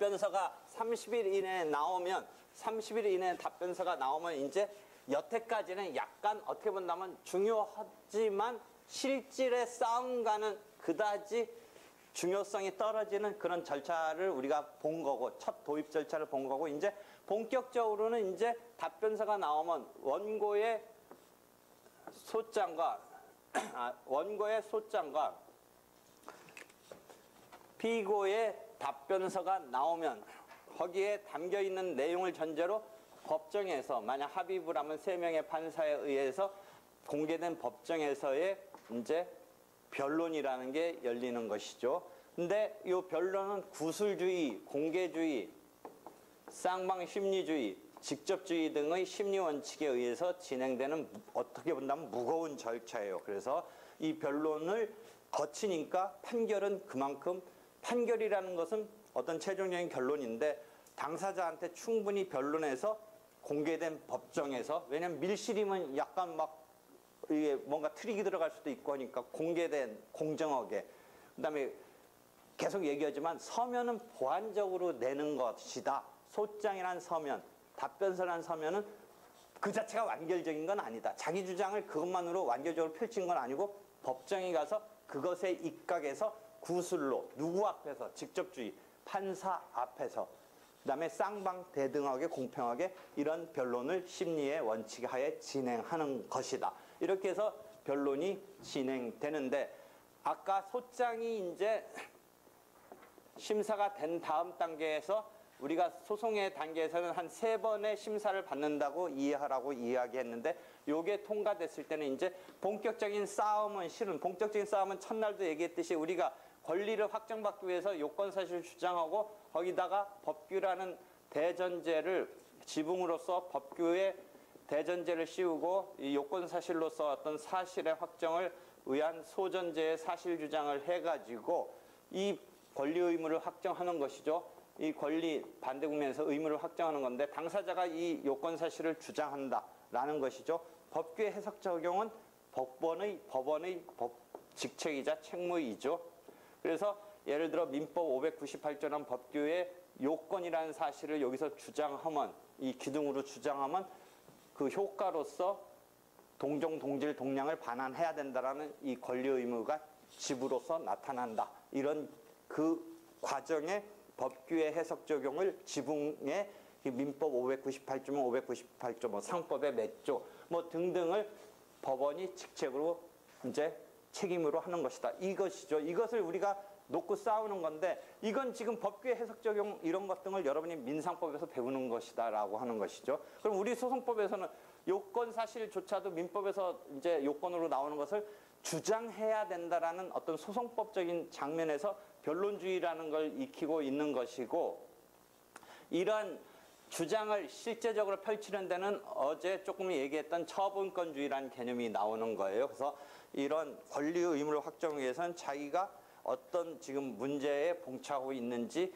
답변서가 30일 이내에 나오면 30일 이내에 답변서가 나오면 이제 여태까지는 약간 어떻게 본다면 중요하지만 실질의 싸움과는 그다지 중요성이 떨어지는 그런 절차를 우리가 본 거고 첫 도입 절차를 본 거고 이제 본격적으로는 이제 답변서가 나오면 원고의 소장과 피고의 답변서가 나오면 거기에 담겨 있는 내용을 전제로 법정에서 만약 합의부를 하면 3명의 판사에 의해서 공개된 법정에서의 이제 변론이라는 게 열리는 것이죠. 근데 이 변론은 구술주의, 공개주의, 쌍방 심리주의, 직접주의 등의 심리 원칙에 의해서 진행되는 어떻게 본다면 무거운 절차예요. 그래서 이 변론을 거치니까 판결은 그만큼 판결이라는 것은 어떤 최종적인 결론인데 당사자한테 충분히 변론해서 공개된 법정에서 왜냐면 밀실이면 약간 막 이게 뭔가 트릭이 들어갈 수도 있고 하니까 공개된 공정하게 그다음에 계속 얘기하지만 서면은 보완적으로 내는 것이다. 소장이란 서면, 답변서란 서면은 그 자체가 완결적인 건 아니다. 자기 주장을 그것만으로 완결적으로 펼친 건 아니고 법정에 가서 그것에 입각해서 구술로 누구 앞에서 직접주의, 판사 앞에서 그다음에 쌍방 대등하게 공평하게 이런 변론을 심리의 원칙 하에 진행하는 것이다. 이렇게 해서 변론이 진행되는데 아까 소장이 이제 심사가 된 다음 단계에서 우리가 소송의 단계에서는 한 3번의 심사를 받는다고 이해하라고 이야기했는데 요게 통과됐을 때는 이제 본격적인 싸움은 실은 본격적인 싸움은 첫날도 얘기했듯이 우리가 권리를 확정받기 위해서 요건사실을 주장하고 거기다가 법규라는 대전제를 지붕으로서 법규에 대전제를 씌우고 이 요건사실로서 어떤 사실의 확정을 의한 소전제의 사실주장을 해가지고 이 권리 의무를 확정하는 것이죠. 이 권리 반대 국면에서 의무를 확정하는 건데 당사자가 이 요건사실을 주장한다라는 것이죠. 법규의 해석 적용은 법원의 직책이자 책무이죠. 그래서 예를 들어 민법 598조라는 법규의 요건이라는 사실을 여기서 주장하면 이 기둥으로 주장하면 그 효과로서 동종, 동질, 동량을 반환해야 된다라는 이 권리 의무가 집으로서 나타난다. 이런 그 과정의 법규의 해석 적용을 지붕의 민법 598조면 598조, 뭐 상법의 몇 조, 뭐 등등을 법원이 직책으로 이제 책임으로 하는 것이다. 이것이죠. 이것을 우리가 놓고 싸우는 건데 이건 지금 법규의 해석 적용 이런 것 등을 여러분이 민상법에서 배우는 것이다 라고 하는 것이죠. 그럼 우리 소송법에서는 요건 사실조차도 민법에서 이제 요건으로 나오는 것을 주장해야 된다라는 어떤 소송법적인 장면에서 변론주의라는 걸 익히고 있는 것이고 이런 주장을 실제적으로 펼치는 데는 어제 조금 얘기했던 처분권주의라는 개념이 나오는 거예요. 그래서 이런 권리 의무를 확정하기 위해서는 자기가 어떤 지금 문제에 봉착하고 있는지의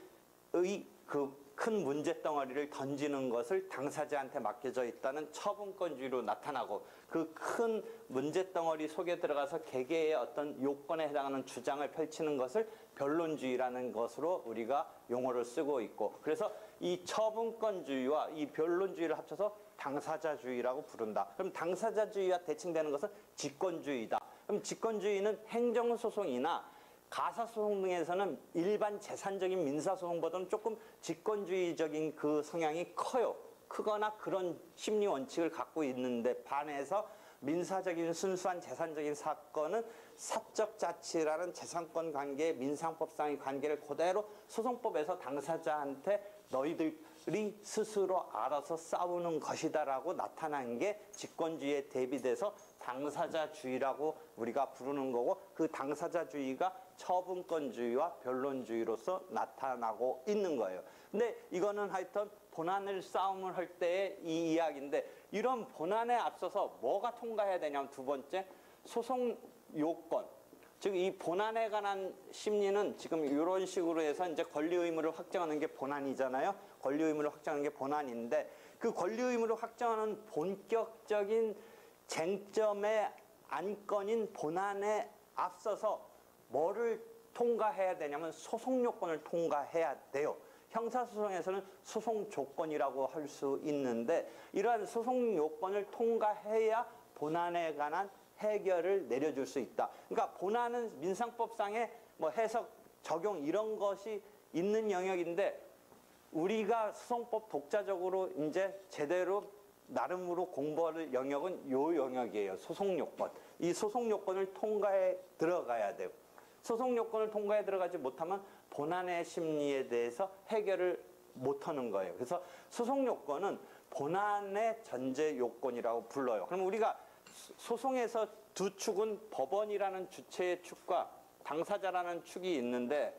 그 큰 문제 덩어리를 던지는 것을 당사자한테 맡겨져 있다는 처분권주의로 나타나고 그 큰 문제 덩어리 속에 들어가서 개개의 어떤 요건에 해당하는 주장을 펼치는 것을 변론주의라는 것으로 우리가 용어를 쓰고 있고 그래서 이 처분권주의와 이 변론주의를 합쳐서 당사자주의라고 부른다. 그럼 당사자주의와 대칭되는 것은 직권주의다. 그럼 직권주의는 행정소송이나 가사소송 등에서는 일반 재산적인 민사소송보다는 조금 직권주의적인 그 성향이 커요. 크거나 그런 심리 원칙을 갖고 있는데 반해서 민사적인 순수한 재산적인 사건은 사적 자치라는 재산권 관계, 민상법상의 관계를 그대로 소송법에서 당사자한테 너희들이 스스로 알아서 싸우는 것이다라고 나타난 게 직권주의에 대비돼서 당사자주의라고 우리가 부르는 거고 그 당사자주의가 처분권주의와 변론주의로서 나타나고 있는 거예요. 근데 이거는 하여튼 본안을 싸움을 할 때의 이 이야기인데 이런 본안에 앞서서 뭐가 통과해야 되냐면 두 번째 소송 요건 즉 이 본안에 관한 심리는 지금 이런 식으로 해서 이제 권리 의무를 확정하는 게 본안이잖아요. 권리 의무를 확정하는 게 본안인데 그 권리 의무를 확정하는 본격적인 쟁점의 안건인 본안에 앞서서 뭐를 통과해야 되냐면 소송 요건을 통과해야 돼요. 형사소송에서는 소송 조건이라고 할 수 있는데 이러한 소송 요건을 통과해야 본안에 관한 해결을 내려줄 수 있다. 그러니까 본안은 민사법상의 뭐 해석, 적용 이런 것이 있는 영역인데 우리가 소송법 독자적으로 이제 제대로 나름으로 공부할 영역은 요 영역이에요. 소송 요건. 이 소송 요건을 통과해 들어가야 돼요. 소송 요건을 통과해 들어가지 못하면 본안의 심리에 대해서 해결을 못하는 거예요. 그래서 소송 요건은 본안의 전제 요건이라고 불러요. 그럼 우리가 소송에서 두 축은 법원이라는 주체의 축과 당사자라는 축이 있는데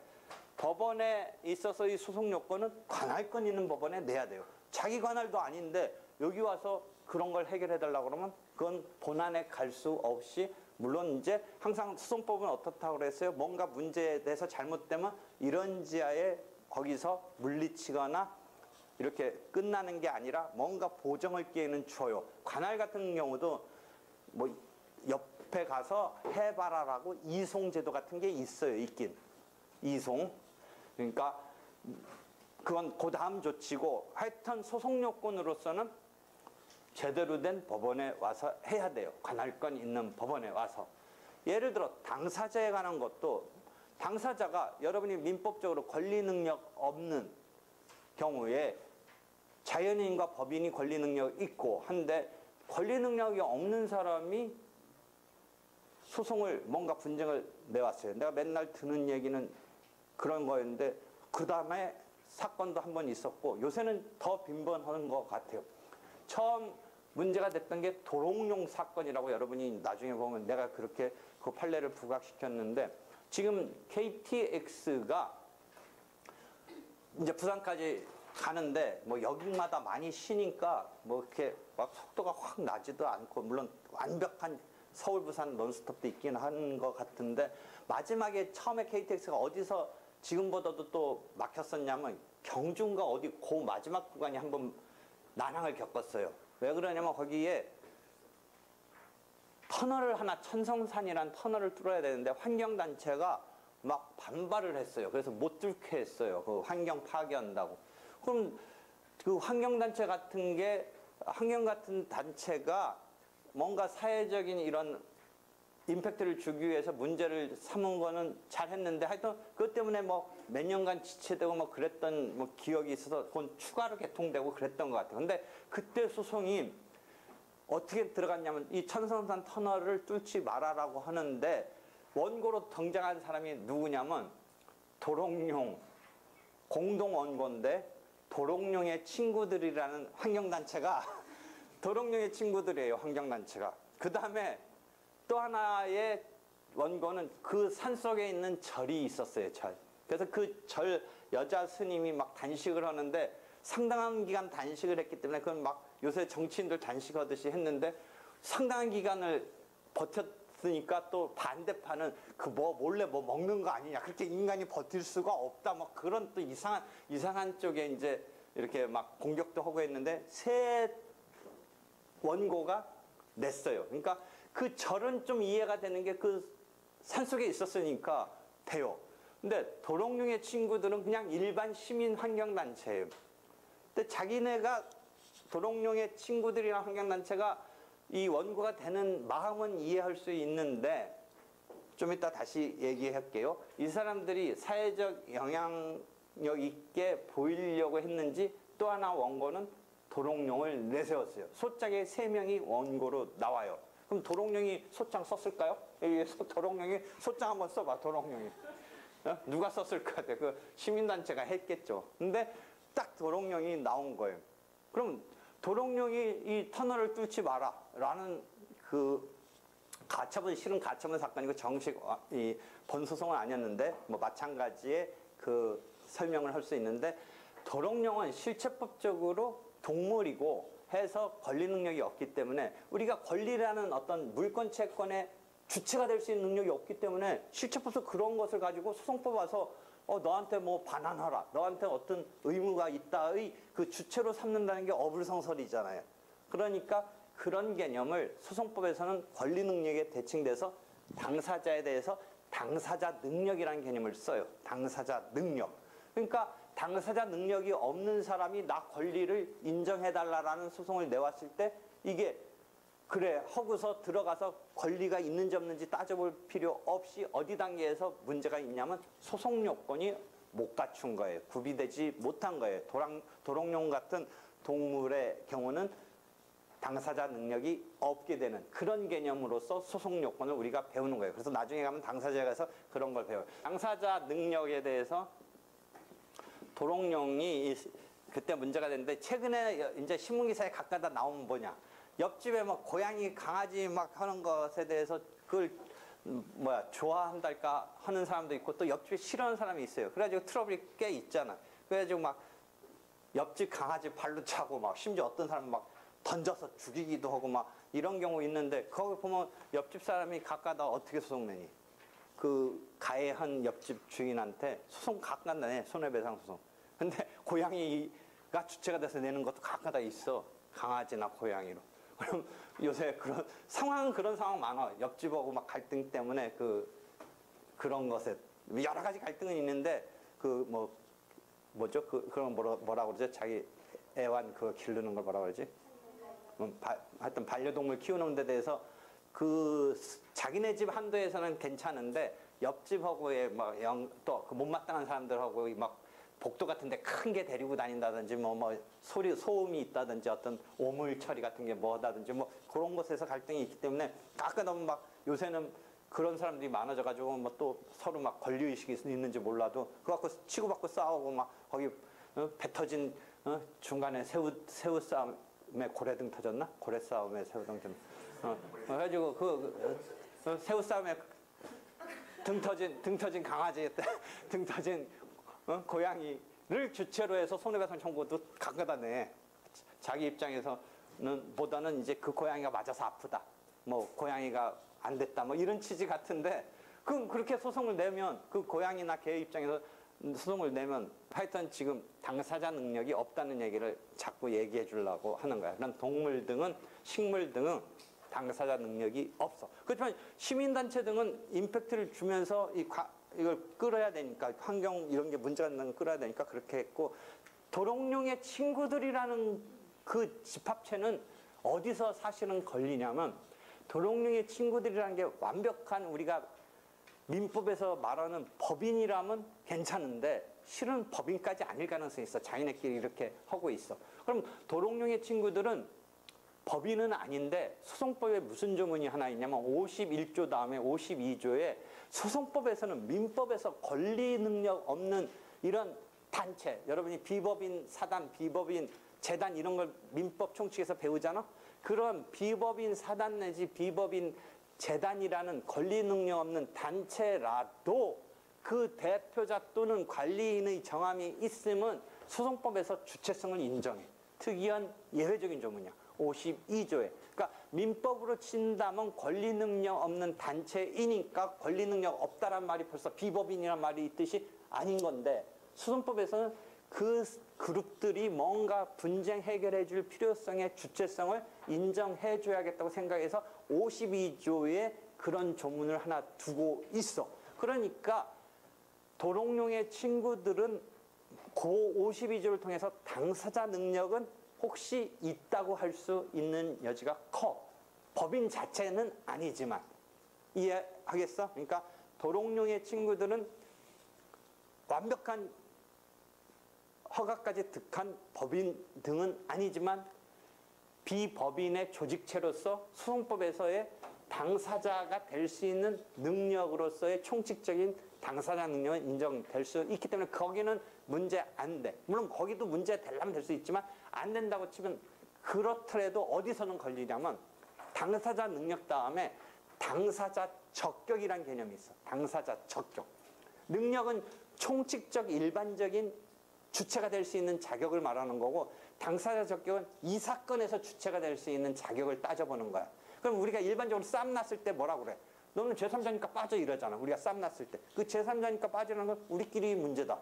법원에 있어서 이 소송 요건은 관할권 있는 법원에 내야 돼요. 자기 관할도 아닌데 여기 와서 그런 걸 해결해 달라고 그러면 그건 본안에 갈 수 없이 물론 이제 항상 소송법은 어떻다고 그랬어요? 뭔가 문제에 대해서 잘못되면 이런 지하에 거기서 물리치거나 이렇게 끝나는 게 아니라 뭔가 보정을 기회는 줘요. 관할 같은 경우도 뭐 옆에 가서 해봐라라고 이송제도 같은 게 있어요. 있긴. 이송. 그러니까 그건 그 다음 조치고 하여튼 소송 요건으로서는 제대로 된 법원에 와서 해야 돼요. 관할권 있는 법원에 와서. 예를 들어 당사자에 관한 것도 당사자가 여러분이 민법적으로 권리 능력 없는 경우에 자연인과 법인이 권리 능력이 있고 한데 권리 능력이 없는 사람이 소송을 뭔가 분쟁을 내왔어요. 내가 맨날 듣는 얘기는 그런 거였는데 그 다음에 사건도 한 번 있었고 요새는 더 빈번한 것 같아요. 처음 문제가 됐던 게 도롱뇽 사건이라고 여러분이 나중에 보면 내가 그렇게 그 판례를 부각시켰는데 지금 KTX가 이제 부산까지 가는데 뭐 역마다 많이 쉬니까 뭐 이렇게 막 속도가 확 나지도 않고 물론 완벽한 서울 부산 논스톱도 있긴 한 것 같은데 마지막에 처음에 KTX가 어디서 지금보다도 또 막혔었냐면 경주인가 어디 그 마지막 구간이 한번 난항을 겪었어요. 왜 그러냐면 거기에 터널을 하나 천성산이라는 터널을 뚫어야 되는데 환경단체가 막 반발을 했어요. 그래서 못 뚫게 했어요. 그 환경 파괴한다고. 그럼 그 환경단체 같은 게 환경 같은 단체가 뭔가 사회적인 이런 임팩트를 주기 위해서 문제를 삼은 거는 잘했는데 하여튼 그것 때문에 뭐 몇 년간 지체되고 뭐 그랬던 뭐 기억이 있어서 그건 추가로 개통되고 그랬던 것 같아요. 근데 그때 소송이 어떻게 들어갔냐면 이 천성산 터널을 뚫지 말아라고 하는데 원고로 등장한 사람이 누구냐면 도롱뇽 공동원고인데 도롱뇽의 친구들이라는 환경단체가 도롱뇽의 친구들이에요. 환경단체가. 그 다음에 또 하나의 원고는 그 산속에 있는 절이 있었어요. 절. 그래서 그 절 여자 스님이 막 단식을 하는데 상당한 기간 단식을 했기 때문에 그건 막 요새 정치인들 단식하듯이 했는데 상당한 기간을 버텼으니까 또 반대파는 그 뭐 몰래 뭐 먹는 거 아니냐. 그렇게 인간이 버틸 수가 없다. 뭐 그런 또 이상한 쪽에 이제 이렇게 막 공격도 하고 했는데 새 원고가 냈어요. 그러니까 그 절은 좀 이해가 되는 게 그 산속에 있었으니까 돼요. 근데 도롱뇽의 친구들은 그냥 일반 시민 환경단체예요. 근데 자기네가 도롱뇽의 친구들이나 환경단체가 이 원고가 되는 마음은 이해할 수 있는데 좀 이따 다시 얘기할게요. 이 사람들이 사회적 영향력 있게 보이려고 했는지 또 하나 원고는 도롱뇽을 내세웠어요. 소장에 3명이 원고로 나와요. 그럼 도롱뇽이 소장 썼을까요? 도롱뇽이 소장 한번 써봐. 도롱뇽이. 누가 썼을 것 같아? 그 시민단체가 했겠죠. 근데 딱 도롱뇽이 나온 거예요. 그럼 도롱뇽이 이 터널을 뚫지 마라 라는 그 가처분, 실은 가처분 사건이고 정식 이 본소송은 아니었는데 뭐 마찬가지의 그 설명을 할 수 있는데 도롱뇽은 실체법적으로 동물이고 해서 권리 능력이 없기 때문에 우리가 권리라는 어떤 물권 채권의 주체가 될 수 있는 능력이 없기 때문에 실체법에서 그런 것을 가지고 소송법 와서 너한테 뭐 반환하라, 너한테 어떤 의무가 있다의 그 주체로 삼는다는 게 어불성설이잖아요. 그러니까 그런 개념을 소송법에서는 권리 능력에 대칭돼서 당사자에 대해서 당사자 능력이라는 개념을 써요. 당사자 능력. 그러니까 당사자 능력이 없는 사람이 나 권리를 인정해달라라는 소송을 내왔을 때 이게 그래 하고서 들어가서 권리가 있는지 없는지 따져볼 필요 없이 어디 단계에서 문제가 있냐면 소송 요건이 못 갖춘 거예요. 구비되지 못한 거예요. 도롱뇽 같은 동물의 경우는 당사자 능력이 없게 되는 그런 개념으로서 소송 요건을 우리가 배우는 거예요. 그래서 나중에 가면 당사자에 가서 그런 걸 배워요. 당사자 능력에 대해서 도롱뇽이 그때 문제가 됐는데 최근에 이제 신문기사에 가끔가다 나오면 뭐냐. 옆집에 막 고양이, 강아지 막 하는 것에 대해서 그걸 좋아한달까 하는 사람도 있고 또 옆집에 싫어하는 사람이 있어요. 그래가지고 트러블이 꽤 있잖아. 그래가지고 막 옆집 강아지 발로 차고 막 심지어 어떤 사람은 막 던져서 죽이기도 하고 막 이런 경우 있는데 거기 보면 옆집 사람이 가까다 어떻게 소송 내니? 그 가해한 옆집 주인한테 소송 가까다 내. 손해배상 소송. 근데 고양이가 주체가 돼서 내는 것도 가까다 있어. 강아지나 고양이로. 그럼 요새 그런 상황 많아. 옆집하고 막 갈등 때문에 그런 것에 여러 가지 갈등은 있는데 그런 뭐라 그러죠? 자기 애완 그거 기르는 걸 뭐라 그러지? 하여튼 반려동물 키우는 데 대해서 자기네 집 한도에서는 괜찮은데 옆집하고의 또 그 못마땅한 사람들하고 막 복도 같은데 큰 게 데리고 다닌다든지 소음이 있다든지 어떤 오물 처리 같은 게 뭐다든지 그런 곳에서 갈등이 있기 때문에 가끔 너무 막 요새는 그런 사람들이 많아져가지고 또 서로 막 권리의식이 있는지 몰라도 그거 갖고 치고받고 싸우고 막 거기 배 터진 중간에 새우 싸움에 고래등 터졌나? 고래 싸움에 새우등 터졌나? 그래가지고 새우 싸움에 등 터진 강아지 등 터진 고양이를 주체로 해서 손해배상 청구도 가끔가다 내. 자기 입장에서는 보다는 이제 그 고양이가 맞아서 아프다. 고양이가 안 됐다. 이런 취지 같은데 그럼 그렇게 소송을 내면 그 고양이나 개 입장에서 소송을 내면 하여튼 지금 당사자 능력이 없다는 얘기를 자꾸 얘기해 주려고 하는 거야. 그런 동물 등은 식물 등은 당사자 능력이 없어. 그렇지만 시민단체 등은 임팩트를 주면서 이걸 끌어야 되니까 환경 이런 게 문제가 있는 걸 끌어야 되니까 그렇게 했고 도롱뇽의 친구들이라는 그 집합체는 어디서 사실은 걸리냐면 도롱뇽의 친구들이라는 게 완벽한 우리가 민법에서 말하는 법인이라면 괜찮은데 실은 법인까지 아닐 가능성이 있어. 자기네끼리 이렇게 하고 있어. 그럼 도롱뇽의 친구들은 법인은 아닌데 소송법에 무슨 조문이 하나 있냐면 51조 다음에 52조에 소송법에서는 민법에서 권리 능력 없는 이런 단체, 여러분이 비법인 사단, 비법인 재단 이런 걸 민법 총칙에서 배우잖아? 그런 비법인 사단 내지 비법인 재단이라는 권리 능력 없는 단체라도 그 대표자 또는 관리인의 정함이 있으면 소송법에서 주체성을 인정해. 특이한 예외적인 조문이야. 52조에. 그러니까 민법으로 친다면 권리 능력 없는 단체이니까 권리 능력 없다란 말이 벌써 비법인이란 말이 있듯이 아닌 건데 소송법에서는 그 그룹들이 뭔가 분쟁 해결해 줄 필요성의 주체성을 인정해 줘야겠다고 생각해서 52조에 그런 조문을 하나 두고 있어. 그러니까 도롱뇽의 친구들은 그 52조를 통해서 당사자 능력은 혹시 있다고 할 수 있는 여지가 커. 법인 자체는 아니지만. 이해하겠어? 그러니까 도롱뇽의 친구들은 완벽한 허가까지 득한 법인 등은 아니지만 비법인의 조직체로서 소송법에서의 당사자가 될 수 있는 능력으로서의 총칙적인 당사자 능력은 인정될 수 있기 때문에 거기는 문제 안 돼. 물론 거기도 문제 되려면 될 수 있지만 안 된다고 치면 그렇더라도 어디서는 걸리냐면 당사자 능력 다음에 당사자 적격이란 개념이 있어. 당사자 적격. 능력은 총칙적 일반적인 주체가 될 수 있는 자격을 말하는 거고 당사자 적격은 이 사건에서 주체가 될 수 있는 자격을 따져보는 거야. 그럼 우리가 일반적으로 싸움 났을 때 뭐라고 그래? 너는 제3자니까 빠져 이러잖아. 우리가 싸움 났을 때. 그 제3자니까 빠지라는 건 우리끼리 문제다.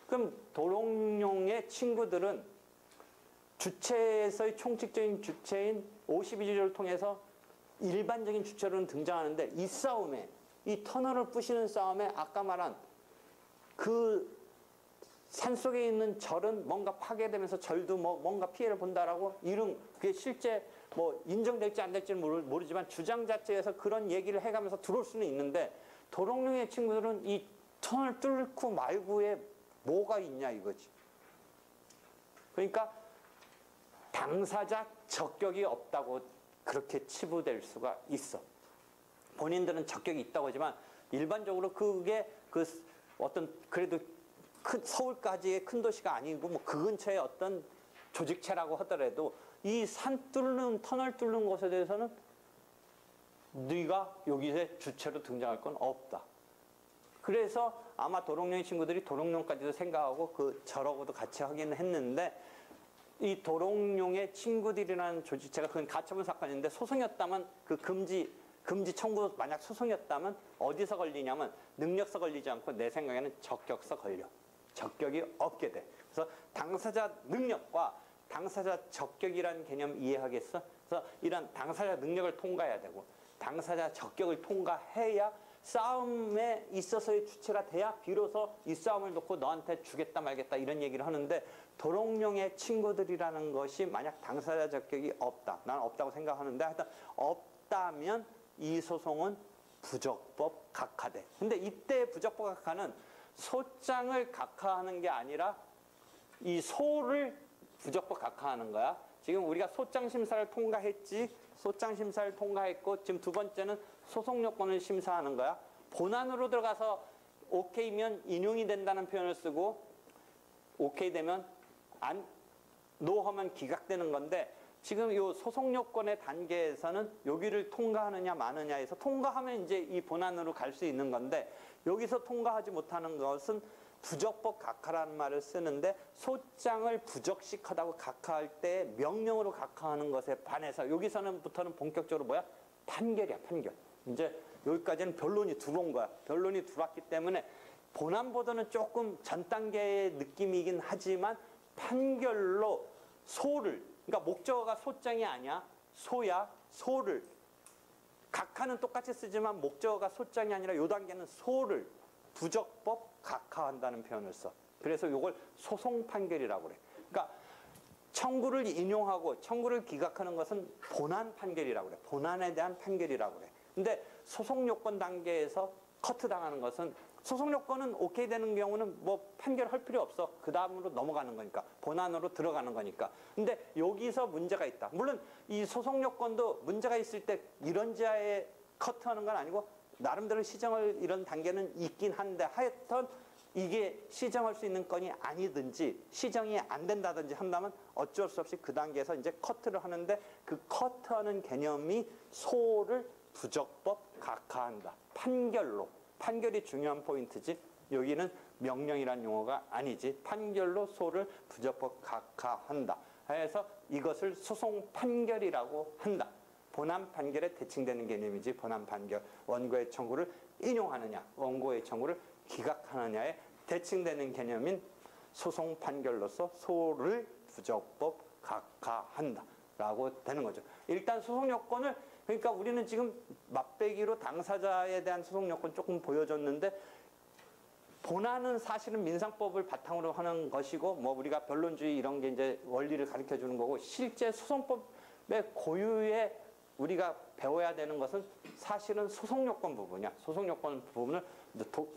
그럼 도롱뇽의 친구들은 주체에서의 총칙적인 주체인 52조를 통해서 일반적인 주체로는 등장하는데 이 싸움에, 이 터널을 부시는 싸움에 아까 말한 그 산속에 있는 절은 뭔가 파괴되면서 절도 뭔가 피해를 본다라고 그게 실제 인정될지 안 될지는 모르지만 주장 자체에서 그런 얘기를 해가면서 들어올 수는 있는데 도롱뇽의 친구들은 이 터널 뚫고 말고에 뭐가 있냐 이거지. 그러니까 당사자 적격이 없다고 그렇게 치부될 수가 있어. 본인들은 적격이 있다고 하지만 일반적으로 그게 어떤 그래도 서울까지의 큰 도시가 아니고 그 근처에 어떤 조직체라고 하더라도 이 터널 뚫는 것에 대해서는 네가 여기에 주체로 등장할 건 없다. 그래서 아마 도롱뇽의 친구들이 도롱뇽까지도 생각하고 저러고도 같이 하긴 했는데 이 도롱뇽의 친구들이라는 조직체가 그건 가처분 사건인데 소송이었다면 금지 청구 만약 소송이었다면 어디서 걸리냐면 능력서 걸리지 않고 내 생각에는 적격서 걸려. 적격이 없게 돼. 그래서 당사자 능력과 당사자 적격이라는 개념 이해하겠어? 그래서 이런 당사자 능력을 통과해야 되고 당사자 적격을 통과해야 싸움에 있어서의 주체가 돼야 비로소 이 싸움을 놓고 너한테 주겠다 말겠다 이런 얘기를 하는데 도롱뇽의 친구들이라는 것이 만약 당사자 적격이 없다. 나는 없다고 생각하는데 하여튼 없다면 이 소송은 부적법 각하돼. 근데 이때 부적법 각하는 소장을 각하하는 게 아니라 이 소를 부적법 각하하는 거야. 지금 우리가 소장 심사를 통과했지. 소장 심사를 통과했고 지금 두 번째는 소송 요건을 심사하는 거야. 본안으로 들어가서 오케이면 인용이 된다는 표현을 쓰고 오케이 되면 노하면 기각되는 건데 지금 이 소송 요건의 단계에서는 여기를 통과하느냐 마느냐에서 통과하면 이제 이 본안으로 갈 수 있는 건데 여기서 통과하지 못하는 것은 부적법 각하라는 말을 쓰는데 소장을 부적식하다고 각하할 때 명령으로 각하하는 것에 반해서 여기서는부터는 본격적으로 판결이야, 판결. 이제 여기까지는 변론이 들어온 거야. 변론이 들어왔기 때문에 본안보다는 조금 전 단계의 느낌이긴 하지만 판결로 그러니까 목적어가 소장이 아니야. 소를. 각하는 똑같이 쓰지만 목적어가 소장이 아니라 요 단계는 소를 부적법 각하한다는 표현을 써. 그래서 이걸 소송 판결이라고 그래. 그러니까 청구를 인용하고 청구를 기각하는 것은 본안 판결이라고 그래. 본안에 대한 판결이라고 그래. 근데 소송 요건 단계에서 커트 당하는 것은 소송 요건은 오케이 되는 경우는 판결할 필요 없어. 그 다음으로 넘어가는 거니까. 본안으로 들어가는 거니까. 근데 여기서 문제가 있다. 물론 이 소송 요건도 문제가 있을 때 이런 지하에 커트하는 건 아니고 나름대로 시정을 이런 단계는 있긴 한데 하여튼 이게 시정할 수 있는 건이 아니든지 시정이 안 된다든지 한다면 어쩔 수 없이 그 단계에서 이제 커트를 하는데 그 커트하는 개념이 소를 부적법 각하한다. 판결로. 판결이 중요한 포인트지. 여기는 명령이란 용어가 아니지. 판결로 소를 부적법 각하한다. 그래서 이것을 소송 판결이라고 한다. 본안 판결에 대칭되는 개념이지. 본안 판결. 원고의 청구를 인용하느냐 원고의 청구를 기각하느냐에 대칭되는 개념인 소송 판결로서 소를 부적법 각하한다 라고 되는 거죠. 일단 소송 요건을 그러니까 우리는 지금 맛배기로 당사자에 대한 소송 요건 조금 보여줬는데 본안은 사실은 민상법을 바탕으로 하는 것이고 우리가 변론주의 이런 게 이제 원리를 가르쳐 주는 거고 실제 소송법의 고유의 우리가 배워야 되는 것은 사실은 소송 요건 부분이야. 소송 요건 부분을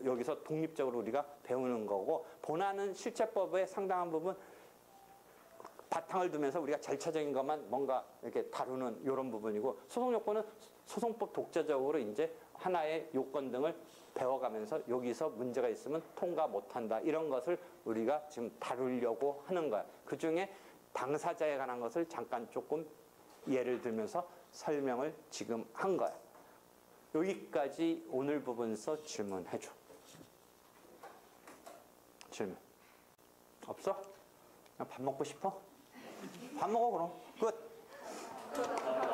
여기서 독립적으로 우리가 배우는 거고 본안은 실체법의 상당한 부분 바탕을 두면서 우리가 절차적인 것만 뭔가 이렇게 다루는 이런 부분이고 소송 요건은 소송법 독자적으로 이제 하나의 요건 등을 배워가면서 여기서 문제가 있으면 통과 못한다 이런 것을 우리가 지금 다루려고 하는 거야. 그중에 당사자에 관한 것을 잠깐 조금 예를 들면서 설명을 지금 한 거야. 여기까지 오늘 부분서 질문해줘. 질문. 없어? 그냥 밥 먹고 싶어? 밥 먹어 그럼. 끝.